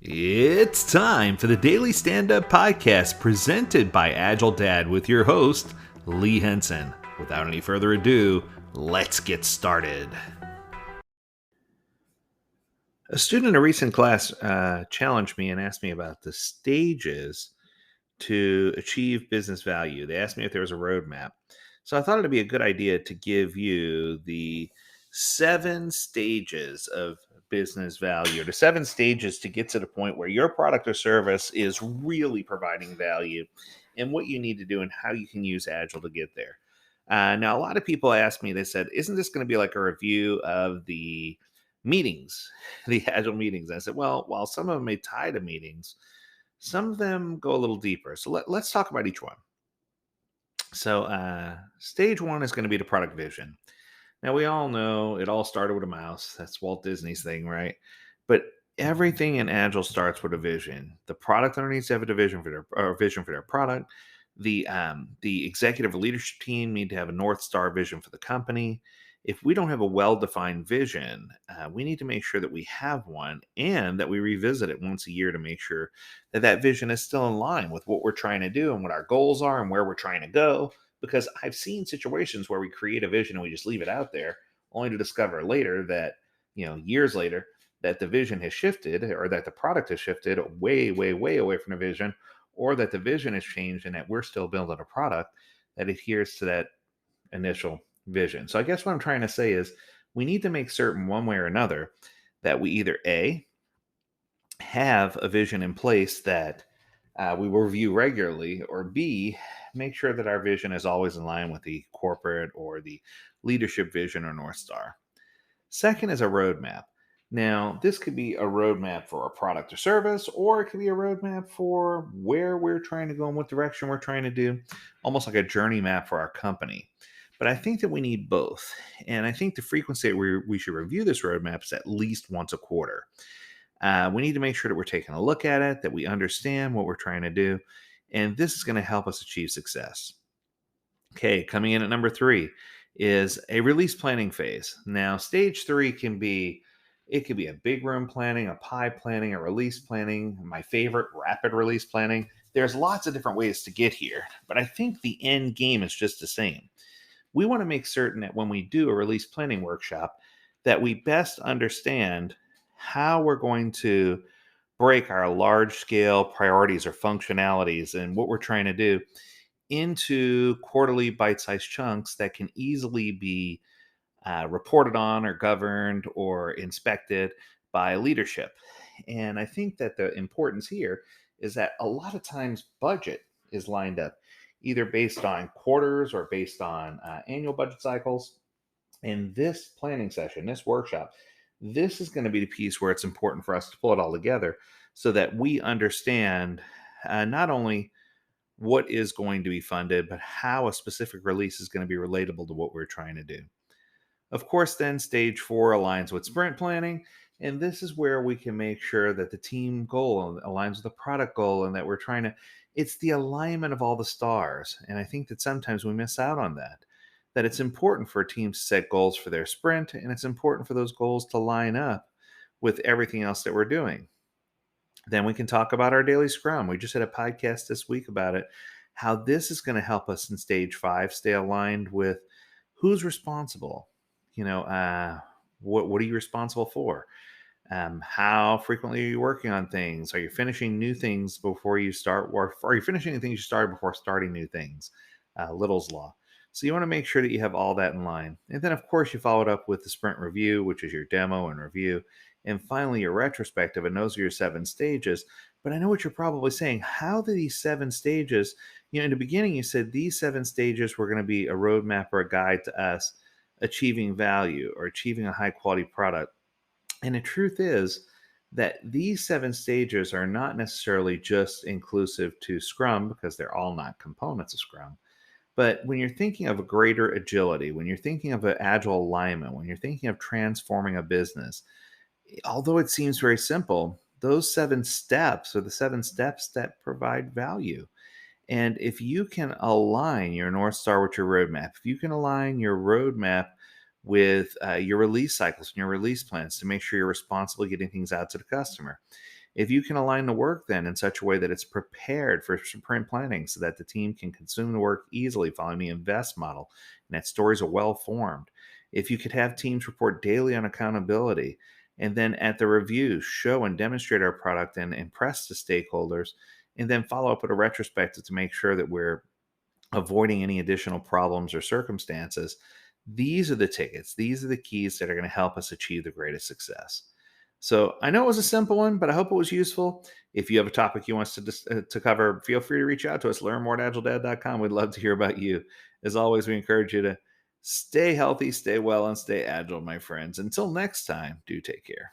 It's time for the Daily Stand Up Podcast presented by Agile Dad with your host, Lee Henson. Without any further ado, let's get started. A student in a recent class challenged me and asked me about the stages to achieve business value. They asked me if there was a roadmap. So I thought it'd be a good idea to give you the 7 stages of business value, the 7 stages to get to the point where your product or service is really providing value, and what you need to do and how you can use Agile to get there. Now, a lot of people ask me, they said, isn't this going to be like a review of the meetings, the Agile meetings? I said, well, while some of them may tie to meetings, some of them go a little deeper. So let's talk about each one. So, stage one is going to be the product vision. Now, we all know it all started with a mouse. That's Walt Disney's thing, right? But everything in Agile starts with a vision. The product owner needs to have a vision for their product. The executive leadership team need to have a North Star vision for the company. If we don't have a well-defined vision, we need to make sure that we have one and that we revisit it once a year to make sure that that vision is still in line with what we're trying to do and what our goals are and where we're trying to go. Because I've seen situations where we create a vision and we just leave it out there, only to discover later that, years later, that the vision has shifted or that the product has shifted way, way, way away from the vision, or that the vision has changed and that we're still building a product that adheres to that initial vision. So I guess what I'm trying to say is we need to make certain one way or another that we either A, have a vision in place that we will review regularly, or B, make sure that our vision is always in line with the corporate or the leadership vision or North Star. Second is a roadmap. Now, this could be a roadmap for a product or service, or it could be a roadmap for where we're trying to go and what direction we're trying to do, almost like a journey map for our company. But I think that we need both. And I think the frequency that we should review this roadmap is at least once a quarter. We need to make sure that we're taking a look at it, that we understand what we're trying to do, and this is going to help us achieve success. Okay, coming in at number 3 is a release planning phase. Now, stage 3 it could be a big room planning, a pie planning, a release planning, my favorite, rapid release planning. There's lots of different ways to get here, but I think the end game is just the same. We want to make certain that when we do a release planning workshop, that we best understand how we're going to break our large scale priorities or functionalities and what we're trying to do into quarterly bite-sized chunks that can easily be reported on or governed or inspected by leadership. And I think that the importance here is that a lot of times budget is lined up either based on quarters or based on annual budget cycles. In this planning session, this workshop, this is going to be the piece where it's important for us to pull it all together so that we understand not only what is going to be funded, but how a specific release is going to be relatable to what we're trying to do. Of course, then stage 4 aligns with sprint planning. And this is where we can make sure that the team goal aligns with the product goal and that we're trying to, it's the alignment of all the stars. And I think that sometimes we miss out on that. That it's important for teams to set goals for their sprint, and it's important for those goals to line up with everything else that we're doing. Then we can talk about our daily scrum. We just had a podcast this week about it, how this is going to help us in stage 5 stay aligned with who's responsible. What are you responsible for? How frequently are you working on things? Are you finishing new things before you start, or are you finishing the things you started before starting new things? Little's Law. So you want to make sure that you have all that in line. And then, of course, you follow it up with the sprint review, which is your demo and review. And finally, your retrospective. And those are your 7 stages. But I know what you're probably saying. How do these 7 stages, in the beginning, you said these 7 stages were going to be a roadmap or a guide to us achieving value or achieving a high quality product. And the truth is that these 7 stages are not necessarily just inclusive to Scrum because they're all not components of Scrum. But when you're thinking of a greater agility, when you're thinking of an agile alignment, when you're thinking of transforming a business, although it seems very simple, those 7 steps are the 7 steps that provide value. And if you can align your North Star with your roadmap, if you can align your roadmap with your release cycles and your release plans to make sure you're responsibly getting things out to the customer, If you can align the work then in such a way that it's prepared for sprint planning so that the team can consume the work easily following the invest model and that stories are well formed. If you could have teams report daily on accountability and then at the review show and demonstrate our product and impress the stakeholders and then follow up with a retrospective to make sure that we're avoiding any additional problems or circumstances. These are the tickets. These are the keys that are going to help us achieve the greatest success. So I know it was a simple one, but I hope it was useful. If you have a topic you want us to cover, feel free to reach out to us. Learn more at agiledad.com. We'd love to hear about you. As always, we encourage you to stay healthy, stay well, and stay agile, my friends. Until next time, do take care.